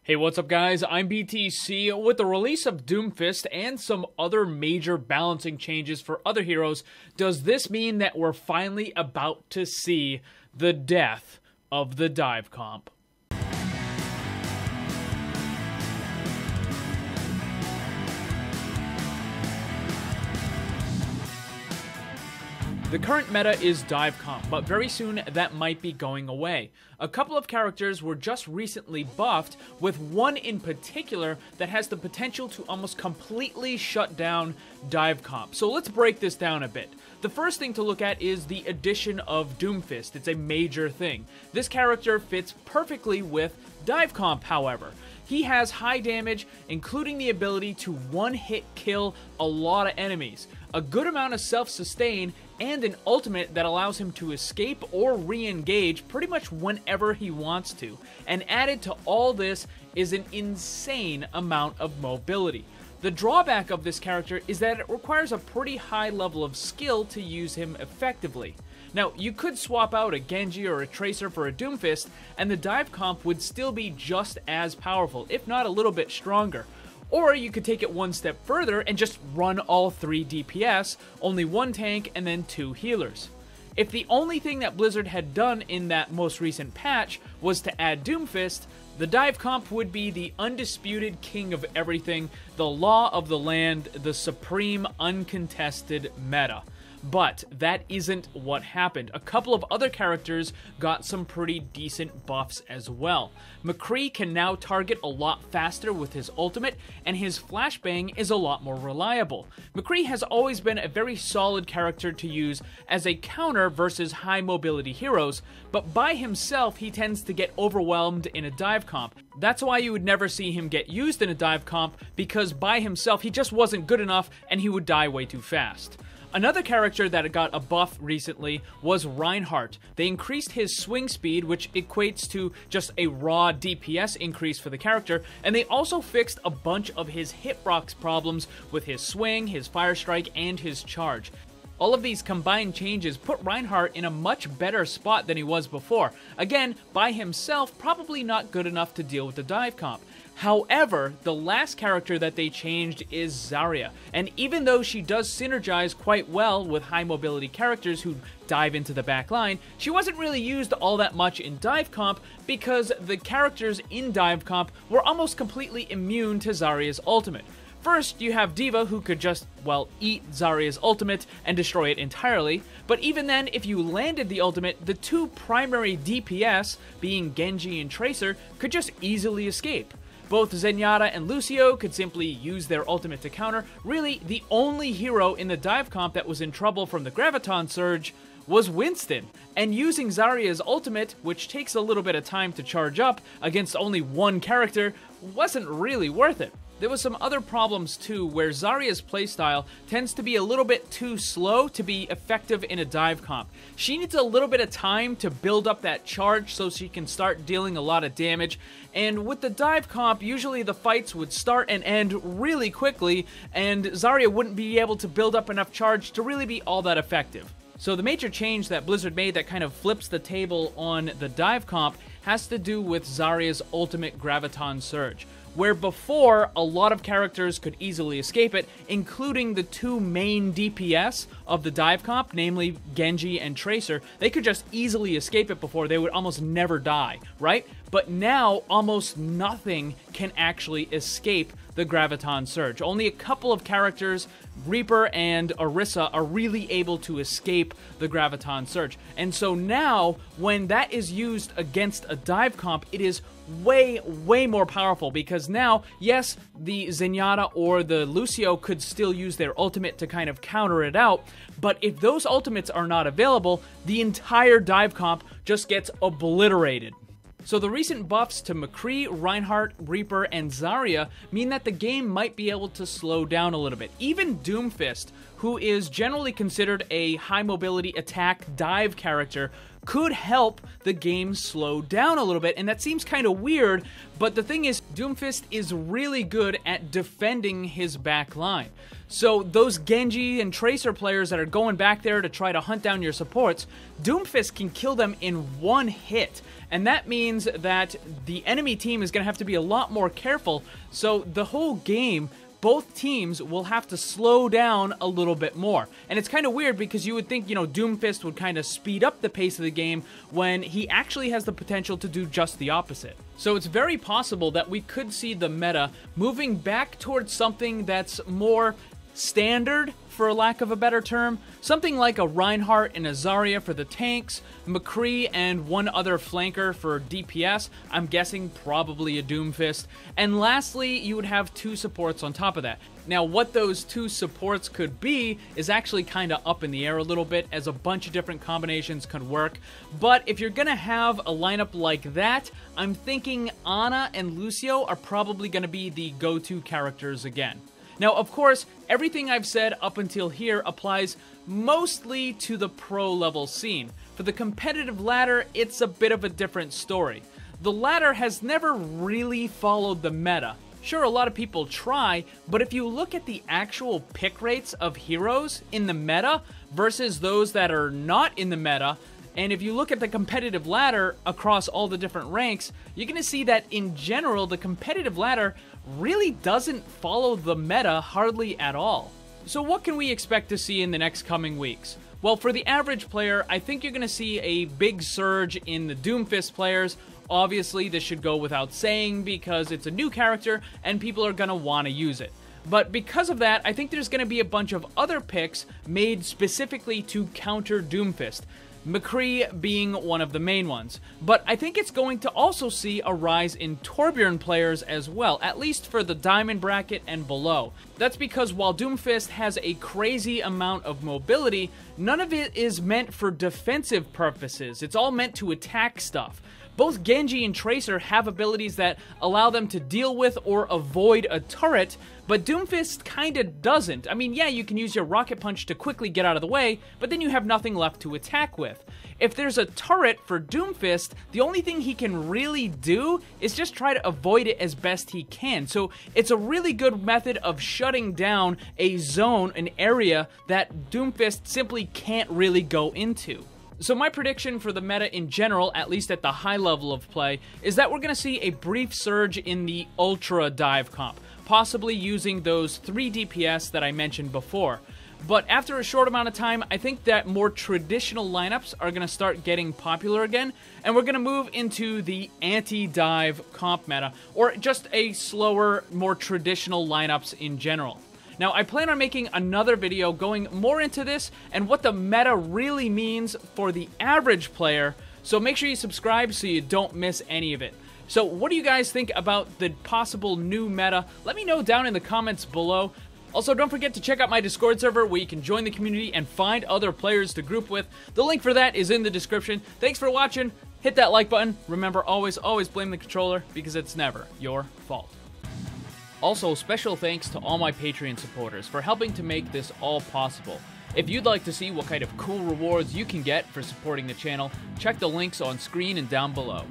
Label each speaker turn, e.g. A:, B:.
A: Hey, what's up guys? I'm BTC. With the release of Doomfist and some other major balancing changes for other heroes, does this mean that we're finally about to see the death of the dive comp? The current meta is dive comp, but very soon that might be going away. A couple of characters were just recently buffed, with one in particular that has the potential to almost completely shut down dive comp. So let's break this down a bit. The first thing to look at is the addition of Doomfist. It's a major thing. This character fits perfectly with dive comp, however. He has high damage, including the ability to one-hit kill a lot of enemies, a good amount of self-sustain, and an ultimate that allows him to escape or re-engage pretty much whenever he wants to. And added to all this is an insane amount of mobility. The drawback of this character is that it requires a pretty high level of skill to use him effectively. Now, you could swap out a Genji or a Tracer for a Doomfist, and the dive comp would still be just as powerful, if not a little bit stronger. Or you could take it one step further and just run all 3 DPS, only 1 tank, and then 2 healers. If the only thing that Blizzard had done in that most recent patch was to add Doomfist, the dive comp would be the undisputed king of everything, the law of the land, the supreme uncontested meta. But that isn't what happened. A couple of other characters got some pretty decent buffs as well. McCree can now target a lot faster with his ultimate, and his flashbang is a lot more reliable. McCree has always been a very solid character to use as a counter versus high mobility heroes, but by himself he tends to get overwhelmed in a dive comp. That's why you would never see him get used in a dive comp, because by himself he just wasn't good enough and he would die way too fast. Another character that got a buff recently was Reinhardt. They increased his swing speed, which equates to just a raw DPS increase for the character, and they also fixed a bunch of his hitbox problems with his swing, his fire strike, and his charge. All of these combined changes put Reinhardt in a much better spot than he was before. Again, by himself, probably not good enough to deal with the dive comp. However, the last character that they changed is Zarya, and even though she does synergize quite well with high mobility characters who dive into the back line, she wasn't really used all that much in dive comp because the characters in dive comp were almost completely immune to Zarya's ultimate. First, you have D.Va, who could just, well, eat Zarya's ultimate and destroy it entirely, but even then, if you landed the ultimate, the 2 primary DPS, being Genji and Tracer, could just easily escape. Both Zenyatta and Lucio could simply use their ultimate to counter. Really, the only hero in the dive comp that was in trouble from the Graviton surge was Winston, and using Zarya's ultimate, which takes a little bit of time to charge up against only one character, wasn't really worth it. There was some other problems too, where Zarya's playstyle tends to be a little bit too slow to be effective in a dive comp. She needs a little bit of time to build up that charge so she can start dealing a lot of damage, and with the dive comp, usually the fights would start and end really quickly, and Zarya wouldn't be able to build up enough charge to really be all that effective. So the major change that Blizzard made that kind of flips the table on the dive comp has to do with Zarya's ultimate Graviton surge, where before, a lot of characters could easily escape it, including the 2 main DPS of the dive comp, namely Genji and Tracer. They could just easily escape it before. They would almost never die, right? But now, almost nothing can actually escape the Graviton surge. Only a couple of characters, Reaper and Orisa, are really able to escape the Graviton surge. And so now, when that is used against a dive comp, it is way more powerful, because now, yes, the Zenyatta or the Lucio could still use their ultimate to kind of counter it out, but if those ultimates are not available, the entire dive comp just gets obliterated. So the recent buffs to McCree, Reinhardt, Reaper, and Zarya mean that the game might be able to slow down a little bit. Even Doomfist, who is generally considered a high mobility attack dive character, could help the game slow down a little bit, and that seems kind of weird, but the thing is, Doomfist is really good at defending his back line. So those Genji and Tracer players that are going back there to try to hunt down your supports, Doomfist can kill them in one hit, and that means that the enemy team is going to have to be a lot more careful, so the whole game, both teams will have to slow down a little bit more. And it's kind of weird because you would think, Doomfist would kind of speed up the pace of the game when he actually has the potential to do just the opposite. So it's very possible that we could see the meta moving back towards something that's more standard, for lack of a better term. Something like a Reinhardt and a Zarya for the tanks, McCree and one other flanker for DPS, I'm guessing probably a Doomfist, and lastly, you would have 2 supports on top of that. Now, what those 2 supports could be is actually kind of up in the air a little bit, as a bunch of different combinations could work, but if you're gonna have a lineup like that, I'm thinking Ana and Lucio are probably gonna be the go-to characters again. Now, of course, everything I've said up until here applies mostly to the pro-level scene. For the competitive ladder, it's a bit of a different story. The ladder has never really followed the meta. Sure, a lot of people try, but if you look at the actual pick rates of heroes in the meta versus those that are not in the meta, and if you look at the competitive ladder across all the different ranks, you're going to see that in general, the competitive ladder really doesn't follow the meta hardly at all. So what can we expect to see in the next coming weeks? Well, for the average player, I think you're going to see a big surge in the Doomfist players. Obviously, this should go without saying because it's a new character and people are going to want to use it. But because of that, I think there's going to be a bunch of other picks made specifically to counter Doomfist. McCree being one of the main ones. But I think it's going to also see a rise in Torbjorn players as well, at least for the diamond bracket and below. That's because while Doomfist has a crazy amount of mobility, none of it is meant for defensive purposes. It's all meant to attack stuff. Both Genji and Tracer have abilities that allow them to deal with or avoid a turret, but Doomfist kinda doesn't. I mean, yeah, you can use your Rocket Punch to quickly get out of the way, but then you have nothing left to attack with. If there's a turret for Doomfist, the only thing he can really do is just try to avoid it as best he can. So it's a really good method of shutting down a zone, an area that Doomfist simply can't really go into. So my prediction for the meta in general, at least at the high level of play, is that we're going to see a brief surge in the Ultra dive comp, possibly using those 3 DPS that I mentioned before. But after a short amount of time, I think that more traditional lineups are going to start getting popular again, and we're going to move into the anti-dive comp meta, or just a slower, more traditional lineups in general. Now, I plan on making another video going more into this and what the meta really means for the average player, so make sure you subscribe so you don't miss any of it. So what do you guys think about the possible new meta? Let me know down in the comments below. Also, don't forget to check out my Discord server where you can join the community and find other players to group with. The link for that is in the description. Thanks for watching. Hit that like button. Remember, always blame the controller because it's never your fault. Also, special thanks to all my Patreon supporters for helping to make this all possible. If you'd like to see what kind of cool rewards you can get for supporting the channel, check the links on screen and down below.